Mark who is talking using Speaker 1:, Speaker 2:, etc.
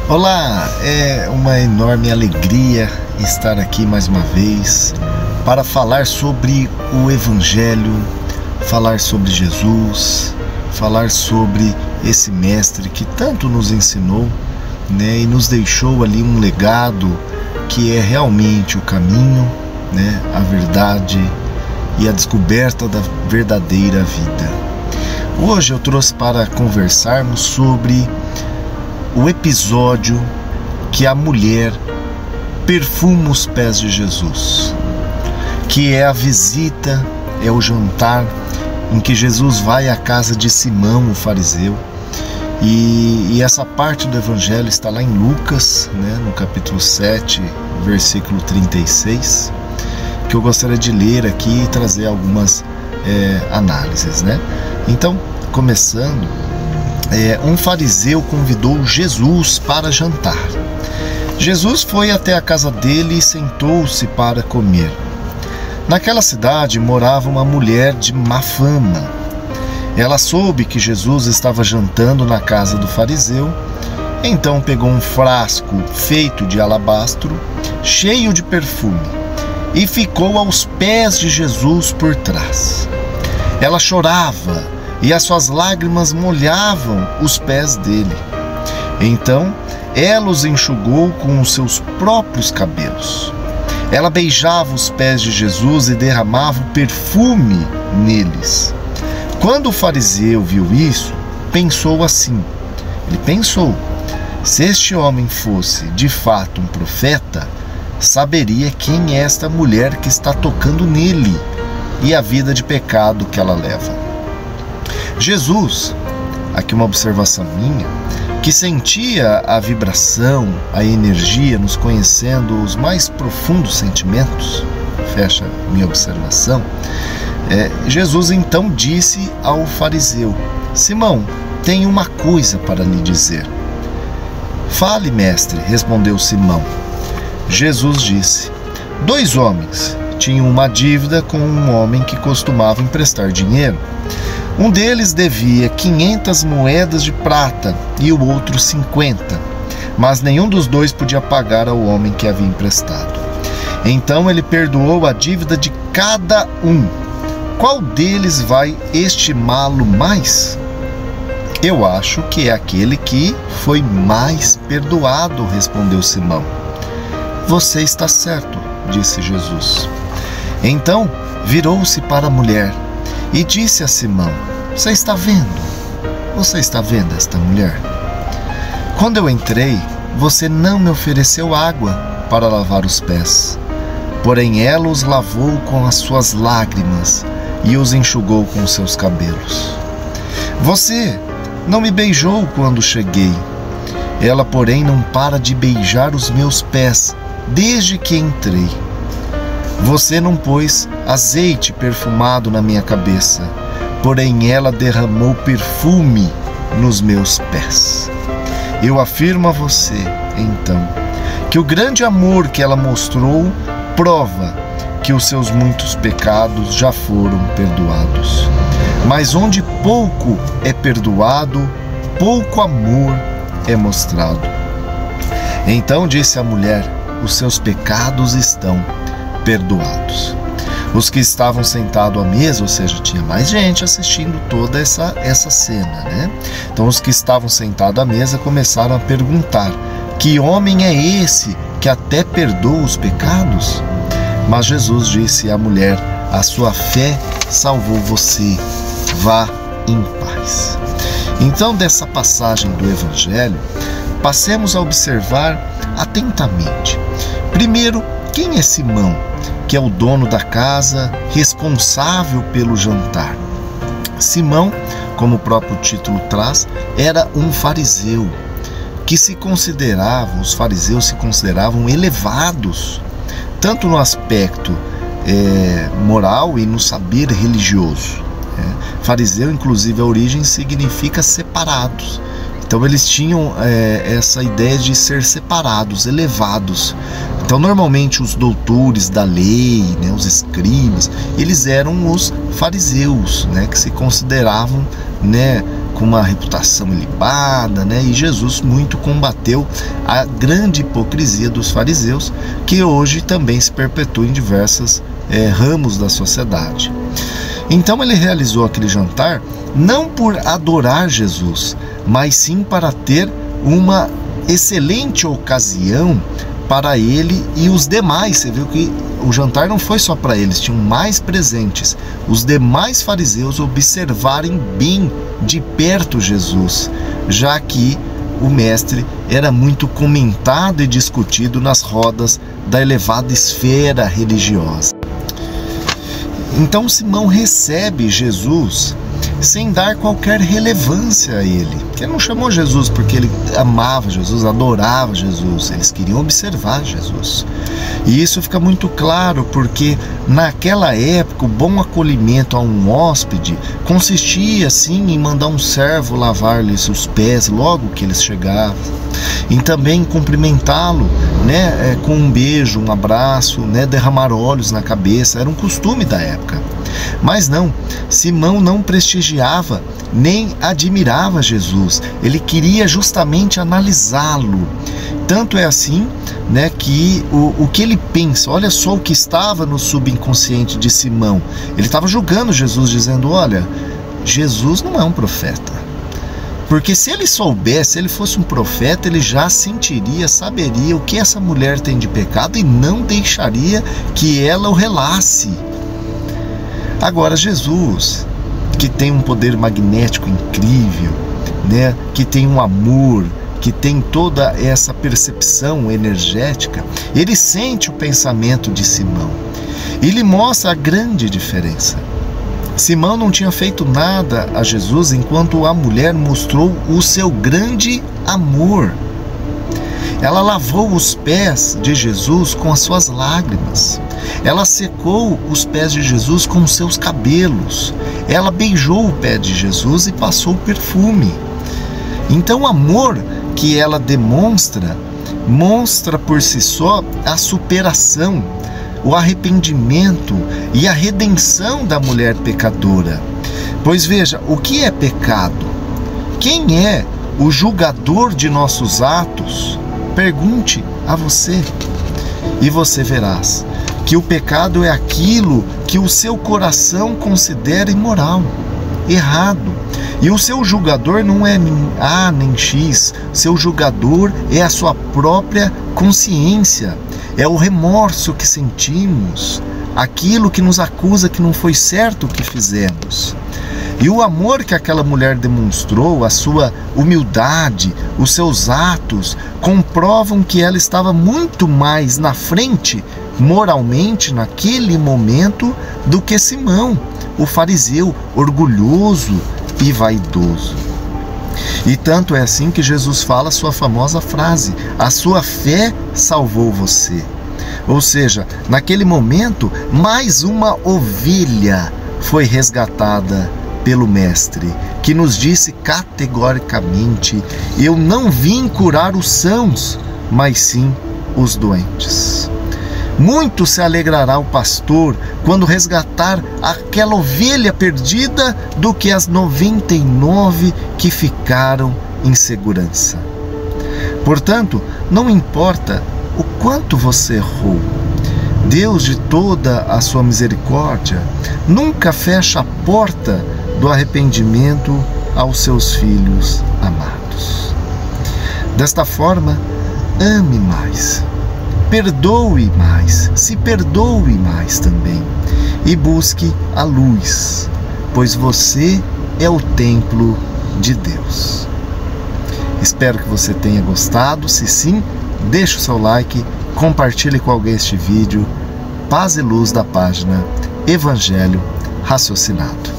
Speaker 1: Olá, é uma enorme alegria estar aqui mais uma vez para falar sobre o Evangelho, falar sobre Jesus, falar sobre esse mestre que tanto nos ensinou, né, e nos deixou ali um legado que é realmente o caminho, né, a verdade e a descoberta da verdadeira vida. Hoje eu trouxe para conversarmos sobre o episódio que a mulher perfuma os pés de Jesus, que é a visita, é o jantar em que Jesus vai à casa de Simão, o fariseu, e essa parte do Evangelho está lá em Lucas, né, no capítulo 7, versículo 36, que eu gostaria de ler aqui e trazer algumas análises, né? Então, começando, um fariseu convidou Jesus para jantar. Jesus foi até a casa dele e sentou-se para comer. Naquela cidade morava uma mulher de má fama. Ela soube que Jesus estava jantando na casa do fariseu, então pegou um frasco feito de alabastro, cheio de perfume, e ficou aos pés de Jesus por trás. Ela chorava e as suas lágrimas molhavam os pés dele. Então ela os enxugou com os seus próprios cabelos. Ela beijava os pés de Jesus e derramava o perfume neles. Quando o fariseu viu isso, pensou assim. Ele pensou: se este homem fosse de fato um profeta, saberia quem é esta mulher que está tocando nele e a vida de pecado que ela leva. Jesus, aqui uma observação minha, que sentia a vibração, a energia, nos conhecendo os mais profundos sentimentos, fecha minha observação, Jesus então disse ao fariseu: Simão, tenho uma coisa para lhe dizer. Fale, mestre, respondeu Simão. Jesus disse: 2 homens tinham uma dívida com um homem que costumava emprestar dinheiro. Um deles devia 500 moedas de prata e o outro 50, mas nenhum dos dois podia pagar ao homem que havia emprestado. Então ele perdoou a dívida de cada um. Qual deles vai estimá-lo mais? Eu acho que é aquele que foi mais perdoado, respondeu Simão. Você está certo, disse Jesus. Então virou-se para a mulher e disse a Simão: Você está vendo esta mulher? Quando eu entrei, você não me ofereceu água para lavar os pés, porém ela os lavou com as suas lágrimas e os enxugou com os seus cabelos. Você não me beijou quando cheguei. Ela, porém, não para de beijar os meus pés desde que entrei. Você não pôs azeite perfumado na minha cabeça, porém ela derramou perfume nos meus pés. Eu afirmo a você, então, que o grande amor que ela mostrou prova que os seus muitos pecados já foram perdoados. Mas onde pouco é perdoado, pouco amor é mostrado. Então disse a mulher: os seus pecados estão perdoados. Os que estavam sentados à mesa, ou seja, tinha mais gente assistindo toda essa cena, né? Então os que estavam sentados à mesa começaram a perguntar: que homem é esse que até perdoa os pecados? Mas Jesus disse à mulher: a sua fé salvou você, vá em paz. Então, dessa passagem do Evangelho, passemos a observar atentamente. Primeiro, quem é Simão, que é o dono da casa, responsável pelo jantar? Simão, como o próprio título traz, era um fariseu, os fariseus se consideravam elevados, tanto no aspecto moral e no saber religioso. Fariseu, inclusive, a origem significa separados. Então eles tinham essa ideia de ser separados, elevados. Então normalmente os doutores da lei, né, os escribas, eles eram os fariseus, né, que se consideravam, né, com uma reputação ilibada, né? E Jesus muito combateu a grande hipocrisia dos fariseus, que hoje também se perpetua em diversos ramos da sociedade. Então ele realizou aquele jantar não por adorar Jesus, mas sim para ter uma excelente ocasião para ele e os demais. Você viu que o jantar não foi só para eles, tinham mais presentes. Os demais fariseus observarem bem de perto Jesus, já que o mestre era muito comentado e discutido nas rodas da elevada esfera religiosa. Então Simão recebe Jesus sem dar qualquer relevância a ele. Ele não chamou Jesus porque ele amava Jesus, adorava Jesus. Eles queriam observar Jesus. E isso fica muito claro porque naquela época o bom acolhimento a um hóspede consistia sim em mandar um servo lavar-lhes os pés logo que eles chegavam. E também cumprimentá-lo, né, com um beijo, um abraço, né, derramar óleos na cabeça. Era um costume da época. Mas não, Simão não prestigiava nem admirava Jesus. Ele queria justamente analisá-lo. Tanto é assim, né, que o que ele pensa, olha só o que estava no subconsciente de Simão. Ele estava julgando Jesus, dizendo, olha, Jesus não é um profeta. Porque se ele soubesse, se ele fosse um profeta, ele já sentiria, saberia o que essa mulher tem de pecado e não deixaria que ela o relasse. Agora Jesus, que tem um poder magnético incrível, né, que tem um amor, que tem toda essa percepção energética, ele sente o pensamento de Simão e lhe mostra a grande diferença. Simão não tinha feito nada a Jesus enquanto a mulher mostrou o seu grande amor. Ela lavou os pés de Jesus com as suas lágrimas. Ela secou os pés de Jesus com os seus cabelos. Ela beijou o pé de Jesus e passou perfume. Então o amor que ela demonstra por si só a superação, o arrependimento e a redenção da mulher pecadora. Pois veja, o que é pecado? Quem é o julgador de nossos atos? Pergunte a você e você verás que o pecado é aquilo que o seu coração considera imoral, errado. E o seu julgador não é A nem X, seu julgador é a sua própria consciência, é o remorso que sentimos, aquilo que nos acusa que não foi certo o que fizemos. E o amor que aquela mulher demonstrou, a sua humildade, os seus atos, comprovam que ela estava muito mais na frente, moralmente, naquele momento, do que Simão, o fariseu, orgulhoso e vaidoso. E tanto é assim que Jesus fala a sua famosa frase, a sua fé salvou você. Ou seja, naquele momento, mais uma ovelha foi resgatada pelo Mestre, que nos disse categoricamente, eu não vim curar os sãos, mas sim os doentes. Muito se alegrará o pastor quando resgatar aquela ovelha perdida do que as 99 que ficaram em segurança. Portanto, não importa o quanto você errou, Deus de toda a sua misericórdia nunca fecha a porta do arrependimento aos seus filhos amados. Desta forma, ame mais, perdoe mais, se perdoe mais também e busque a luz, pois você é o templo de Deus. Espero que você tenha gostado. Se sim, deixe o seu like, compartilhe com alguém este vídeo. Paz e luz da página Evangelho Raciocinado.